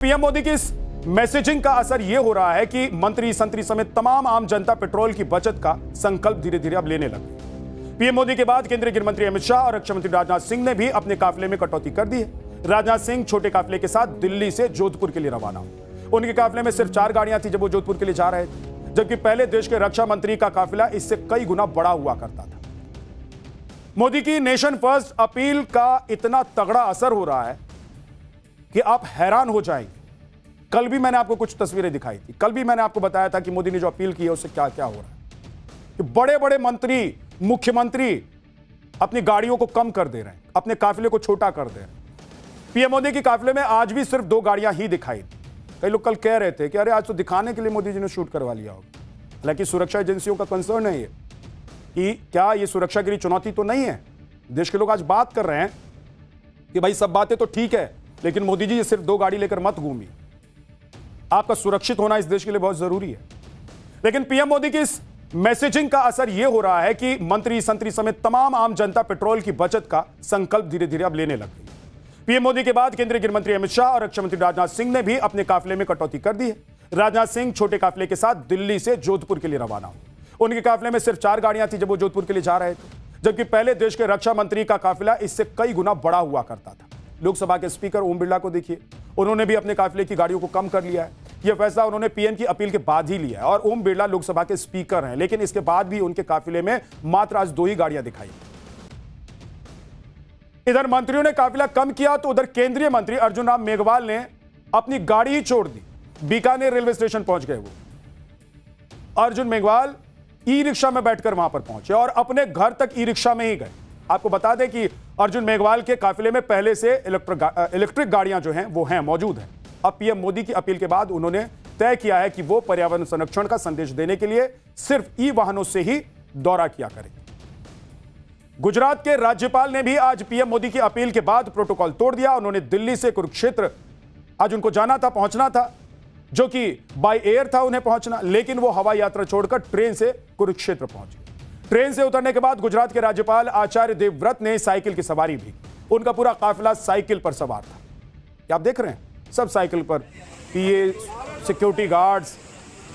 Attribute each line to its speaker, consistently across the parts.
Speaker 1: PM Modi की इस messaging का असर यह हो रहा है कि मंत्री संतरी समेत तमाम आम जनता पेट्रोल की बचत का संकल्प धीरे धीरे अब लेने लगे। पीएम मोदी के बाद केंद्रीय गृह मंत्री अमित शाह और रक्षा मंत्री राजनाथ सिंह ने भी अपने काफिले में कटौती कर दी है। राजनाथ सिंह छोटे काफिले के साथ दिल्ली से जोधपुर के लिए रवाना हुए। उनके काफिले में सिर्फ 4 गाड़ियां थी जब वो जोधपुर के लिए जा रहे थे, जबकि पहले देश के रक्षा मंत्री का काफिला इससे कई गुना बड़ा हुआ करता था। मोदी की नेशन फर्स्ट अपील का इतना तगड़ा असर हो रहा है कि आप हैरान हो जाएंगे। कल भी मैंने आपको कुछ तस्वीरें दिखाई थी, कल भी मैंने आपको बताया था कि मोदी ने जो अपील की है उससे क्या क्या हो रहा है कि बड़े बड़े मंत्री, मुख्यमंत्री अपनी गाड़ियों को कम कर दे रहे हैं, अपने काफिले को छोटा कर दे रहे हैं। पीएम मोदी के काफिले में आज भी सिर्फ 2 गाड़ियां ही दिखाई दी। कई लोग कल कह रहे थे कि अरे आज तो दिखाने के लिए मोदी जी ने शूट करवा लिया होगा। हालांकि सुरक्षा एजेंसियों का कंसर्न है ये कि क्या ये सुरक्षा के लिए चुनौती तो नहीं है। देश के लोग आज बात कर रहे हैं कि भाई सब बातें तो ठीक है, लेकिन मोदी जी सिर्फ 2 गाड़ी लेकर मत घूमिए, आपका सुरक्षित होना इस देश के लिए बहुत जरूरी है। लेकिन पीएम मोदी की इस मैसेजिंग का असर यह हो रहा है कि मंत्री संतरी समेत तमाम आम जनता पेट्रोल की बचत का संकल्प धीरे धीरे अब लेने लग गई। पीएम मोदी के बाद केंद्रीय गृह मंत्री अमित शाह और रक्षा मंत्री राजनाथ सिंह ने भी अपने काफिले में कटौती कर दी है। राजनाथ सिंह छोटे काफिले के साथ दिल्ली से जोधपुर के लिए रवाना हुए। उनके काफिले में सिर्फ 4 गाड़ियां थी जब वो जोधपुर के लिए जा रहे थे, जबकि पहले देश के रक्षा मंत्री का काफिला इससे कई गुना बड़ा हुआ करता था। लोकसभा के स्पीकर ओम बिरला को देखिए, उन्होंने भी अपने काफिले की गाड़ियों को कम कर लिया है। यह फैसला उन्होंने पीएम की अपील के बाद ही लिया है और ओम बिरला लोकसभा के स्पीकर हैं, लेकिन इसके बाद भी उनके काफिले में मात्र आज 2 ही गाड़ियां दिखाई। इधर मंत्रियों ने काफिला कम किया तो उधर केंद्रीय मंत्री अर्जुन राम मेघवाल ने अपनी गाड़ी ही छोड़ दी, बीकानेर रेलवे स्टेशन पहुंच गए। वो अर्जुन मेघवाल ई रिक्शा में बैठकर वहां पर पहुंचे और अपने घर तक ई रिक्शा में ही गए। आपको बता दें कि अर्जुन मेघवाल के काफिले में पहले से इलेक्ट्रिक गाड़ियां जो हैं वो हैं, मौजूद हैं। अब पीएम मोदी की अपील के बाद उन्होंने तय किया है कि वो पर्यावरण संरक्षण का संदेश देने के लिए सिर्फ ई वाहनों से ही दौरा किया करेंगे। गुजरात के राज्यपाल ने भी आज पीएम मोदी की अपील के बाद प्रोटोकॉल तोड़ दिया। उन्होंने दिल्ली से कुरुक्षेत्र आज उनको जाना था, पहुंचना था, जो कि बाय एयर था उन्हें पहुंचना, लेकिन वो हवाई यात्रा छोड़कर ट्रेन से कुरुक्षेत्र पहुंचे। ट्रेन से उतरने के बाद गुजरात के राज्यपाल आचार्य देवव्रत ने साइकिल की सवारी भी। उनका पूरा काफिला साइकिल पर सवार था। क्या आप देख रहे हैं, सब साइकिल पर, पीए, सिक्योरिटी गार्ड्स,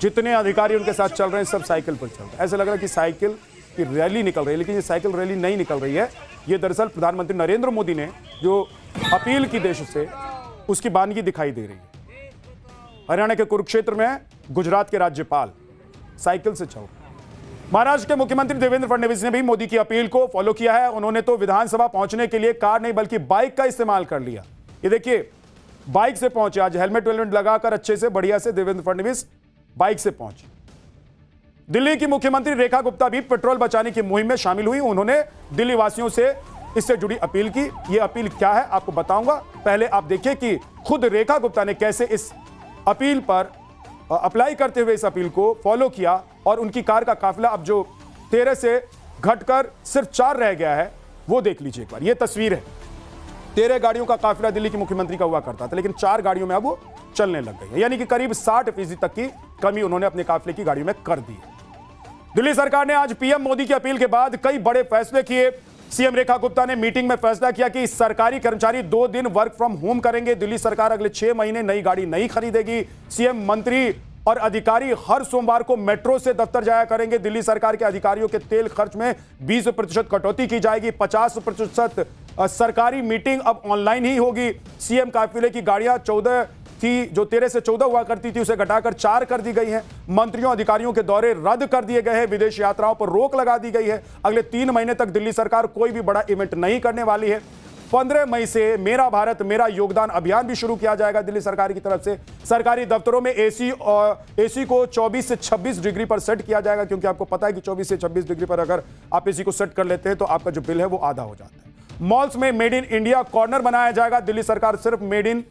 Speaker 1: जितने अधिकारी उनके साथ चल रहे हैं सब साइकिल पर चल रहे हैं। ऐसा लग रहा है कि साइकिल की रैली निकल रही है, लेकिन ये साइकिल रैली नहीं निकल रही है। ये दरअसल प्रधानमंत्री नरेंद्र मोदी ने जो अपील की देश से, उसकी बानगी दिखाई दे रही है। हरियाणा के कुरुक्षेत्र में गुजरात के राज्यपाल साइकिल से चल रहे हैं। महाराष्ट्र के मुख्यमंत्री देवेंद्र फडणवीस ने भी मोदी की अपील को फॉलो किया है। उन्होंने तो विधानसभा पहुंचने के लिए कार नहीं बल्कि बाइक का इस्तेमाल कर लिया। ये देखिए, बाइक से पहुंचे, आज हेलमेट वेलमेट लगाकर अच्छे से बढ़िया से देवेंद्र फडणवीस बाइक से पहुंचे। दिल्ली की मुख्यमंत्री रेखा गुप्ता भी पेट्रोल बचाने की मुहिम में शामिल हुई। उन्होंने दिल्ली वासियों से इससे जुड़ी अपील की। यह अपील क्या है आपको बताऊंगा, पहले आप देखिए कि खुद रेखा गुप्ता ने कैसे इस अपील पर अप्लाई करते हुए इस अपील को फॉलो किया और उनकी कार का काफिला अब जो 13 से घटकर सिर्फ 4 रह गया है, वो देख लीजिए एक बार। ये तस्वीर है, 13 गाड़ियों का काफिला दिल्ली की मुख्यमंत्री का हुआ करता था, लेकिन 4 गाड़ियों में अब वो चलने लग गई है। यानी कि करीब 60% तक की कमी उन्होंने अपने काफिले की गाड़ियों में कर दी है। दिल्ली सरकार ने आज पीएम मोदी की अपील के बाद कई बड़े फैसले किए। सीएम रेखा गुप्ता ने मीटिंग में फैसला किया कि सरकारी कर्मचारी 2 दिन वर्क फ्रॉम होम करेंगे। दिल्ली सरकार अगले 6 महीने नई गाड़ी नहीं खरीदेगी। सीएम, मंत्री और अधिकारी हर सोमवार को मेट्रो से दफ्तर जाया करेंगे। दिल्ली सरकार के अधिकारियों के तेल खर्च में 20% कटौती की जाएगी। 50% सरकारी मीटिंग अब ऑनलाइन ही होगी। सीएम काफिले की गाड़ियां 14 थी, जो 13 से 14 हुआ करती थी, उसे घटाकर 4 कर दी गई है। मंत्रियों अधिकारियों के दौरे रद्द कर दिए गए हैं। विदेश यात्राओं पर रोक लगा दी गई है। अगले 3 महीने तक दिल्ली सरकार कोई भी बड़ा इवेंट नहीं करने वाली है। 15 मई से मेरा भारत मेरा योगदान अभियान भी शुरू किया जाएगा दिल्ली सरकार की तरफ से। सरकारी दफ्तरों में एसी को 24 से 26 डिग्री पर सेट किया जाएगा, क्योंकि आपको पता है कि 24 से 26 डिग्री पर अगर आप एसी को सेट कर लेते हैं तो आपका जो बिल है वो आधा हो जाता है। मॉल्स में मेड इन इंडिया कॉर्नर बनाया जाएगा। दिल्ली सरकार सिर्फ मेड इन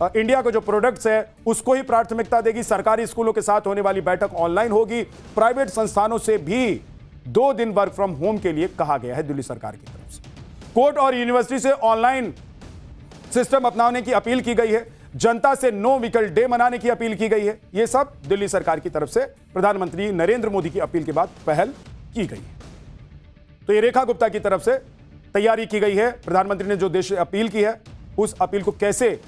Speaker 1: इंडिया के जो प्रोडक्ट्स है उसको ही प्राथमिकता देगी। सरकारी स्कूलों के साथ होने वाली बैठक ऑनलाइन होगी। प्राइवेट संस्थानों से भी 2 दिन वर्क फ्रॉम होम के लिए कहा गया है दिल्ली सरकार की तरफ से। कोर्ट और यूनिवर्सिटी से ऑनलाइन सिस्टम अपनाने की अपील की गई है। जनता से नो व्हीकल डे मनाने की अपील की गई है। यह सब दिल्ली सरकार की तरफ से प्रधानमंत्री नरेंद्र मोदी की अपील के बाद पहल की गई है। तो ये रेखा गुप्ता की तरफ से तैयारी की गई है। प्रधानमंत्री ने जो देश अपील की है, उस अपील को कैसे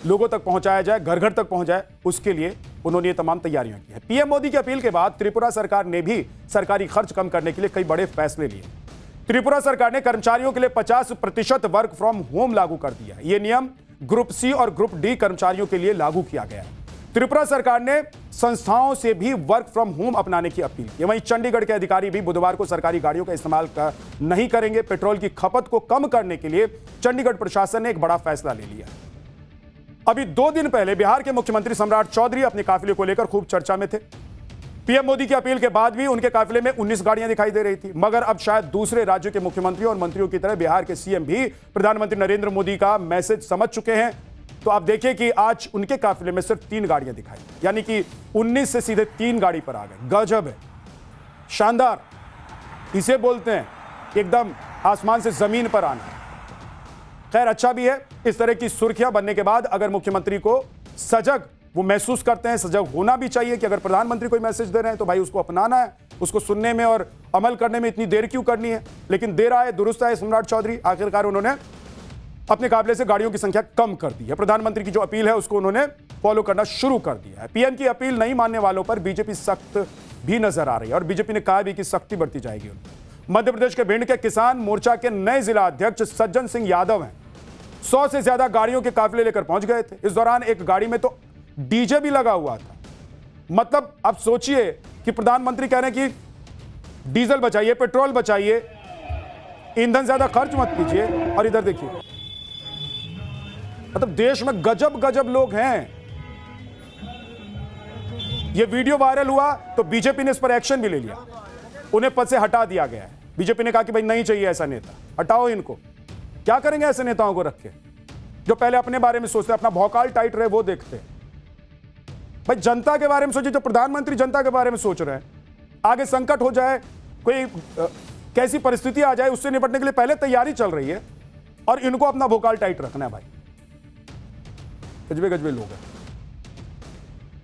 Speaker 1: लोगों तक पहुंचाया जाए, घर घर तक पहुंचाए, उसके लिए उन्होंने ये तमाम तैयारियां की है। पीएम मोदी की अपील के बाद त्रिपुरा सरकार ने भी सरकारी खर्च कम करने के लिए कई बड़े फैसले लिए। त्रिपुरा सरकार ने कर्मचारियों के लिए 50% वर्क फ्रॉम होम लागू कर दिया है। यह नियम ग्रुप सी और ग्रुप डी कर्मचारियों के लिए लागू किया गया है। त्रिपुरा सरकार ने संस्थाओं से भी वर्क फ्रॉम होम अपनाने की अपील की। वहीं चंडीगढ़ के अधिकारी भी बुधवार को सरकारी गाड़ियों का इस्तेमाल नहीं करेंगे। पेट्रोल की खपत को कम करने के लिए चंडीगढ़ प्रशासन ने एक बड़ा फैसला ले लिया। अभी 2 दिन पहले बिहार के मुख्यमंत्री सम्राट चौधरी अपने काफिले को लेकर खूब चर्चा में थे। पीएम मोदी की अपील के बाद भी उनके काफिले में 19 गाड़ियां दिखाई दे रही थी। मगर अब शायद दूसरे राज्यों के मुख्यमंत्रियों और मंत्रियों की तरह बिहार के सीएम भी प्रधानमंत्री नरेंद्र मोदी का मैसेज समझ चुके हैं। तो आप देखिए कि आज उनके काफिले में सिर्फ 3 गाड़ियां दिखाई, यानी कि 19 से सीधे 3 गाड़ी पर आ गए। गजब है, शानदार, इसे बोलते हैं एकदम आसमान से जमीन पर आना। खैर, अच्छा भी है। इस तरह की सुर्खियां बनने के बाद अगर मुख्यमंत्री को सजग वो महसूस करते हैं, सजग होना भी चाहिए कि अगर प्रधानमंत्री कोई मैसेज दे रहे हैं तो भाई उसको अपनाना है, उसको सुनने में और अमल करने में इतनी देर क्यों करनी है। लेकिन देर आए दुरुस्त आए सम्राट चौधरी, आखिरकार उन्होंने अपने काफिले से गाड़ियों की संख्या कम कर दी है। प्रधानमंत्री की जो अपील है उसको उन्होंने फॉलो करना शुरू कर दिया है। पीएम की अपील नहीं मानने वालों पर बीजेपी सख्त भी नजर आ रही है और बीजेपी ने कहा भी कि सख्ती बढ़ती जाएगी। मध्य प्रदेश के भिंड के किसान मोर्चा के नए जिला अध्यक्ष सज्जन सिंह यादव हैं 100 से ज्यादा गाड़ियों के काफिले लेकर पहुंच गए थे। इस दौरान एक गाड़ी में तो डीजे भी लगा हुआ था। मतलब आप सोचिए कि प्रधानमंत्री कह रहे हैं कि डीजल बचाइए, पेट्रोल बचाइए, ईंधन ज्यादा खर्च मत कीजिए, और इधर देखिए, मतलब देश में गजब गजब लोग हैं। यह वीडियो वायरल हुआ तो बीजेपी ने इस पर एक्शन भी ले लिया, उन्हें पद से हटा दिया गया है। बीजेपी ने कहा कि भाई नहीं चाहिए ऐसा नेता, हटाओ इनको। क्या करेंगे ऐसे नेताओं को रख के जो पहले अपने बारे में सोचते, अपना भौकाल टाइट रहे वो देखते। भाई जनता के बारे में सोचिए। जो प्रधानमंत्री जनता के बारे में सोच रहे हैं, आगे संकट हो जाए, कोई कैसी परिस्थिति आ जाए, उससे निपटने के लिए पहले तैयारी चल रही है और इनको अपना भौकाल टाइट रखना है। भाई गजबे गजबे लोग हैं।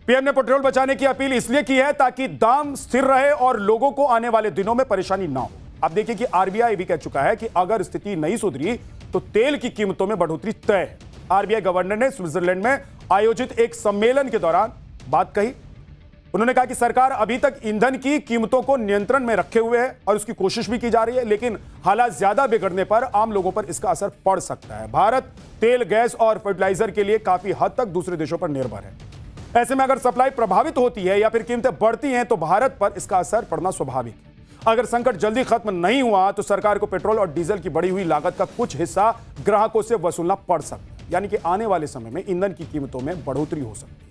Speaker 1: पीएम ने पेट्रोल बचाने की अपील इसलिए की है ताकि दाम स्थिर रहे और लोगों को आने वाले दिनों में परेशानी ना हो। आप देखिए कि आरबीआई भी कह चुका है कि अगर स्थिति नहीं सुधरी तो तेल की कीमतों में बढ़ोतरी तय है। आरबीआई गवर्नर ने स्विट्जरलैंड में आयोजित एक सम्मेलन के दौरान बात कही। उन्होंने कहा कि सरकार अभी तक ईंधन की कीमतों को नियंत्रण में रखे हुए है और उसकी कोशिश भी की जा रही है, लेकिन हालात ज्यादा बिगड़ने पर आम लोगों पर इसका असर पड़ सकता है। भारत तेल, गैस और फर्टिलाइजर के लिए काफी हद तक दूसरे देशों पर निर्भर है। ऐसे में अगर सप्लाई प्रभावित होती है या फिर कीमतें बढ़ती हैं तो भारत पर इसका असर पड़ना स्वाभाविक है। अगर संकट जल्दी खत्म नहीं हुआ तो सरकार को पेट्रोल और डीजल की बढ़ी हुई लागत का कुछ हिस्सा ग्राहकों से वसूलना पड़ सकता है, यानी कि आने वाले समय में ईंधन की कीमतों में बढ़ोतरी हो सकती है।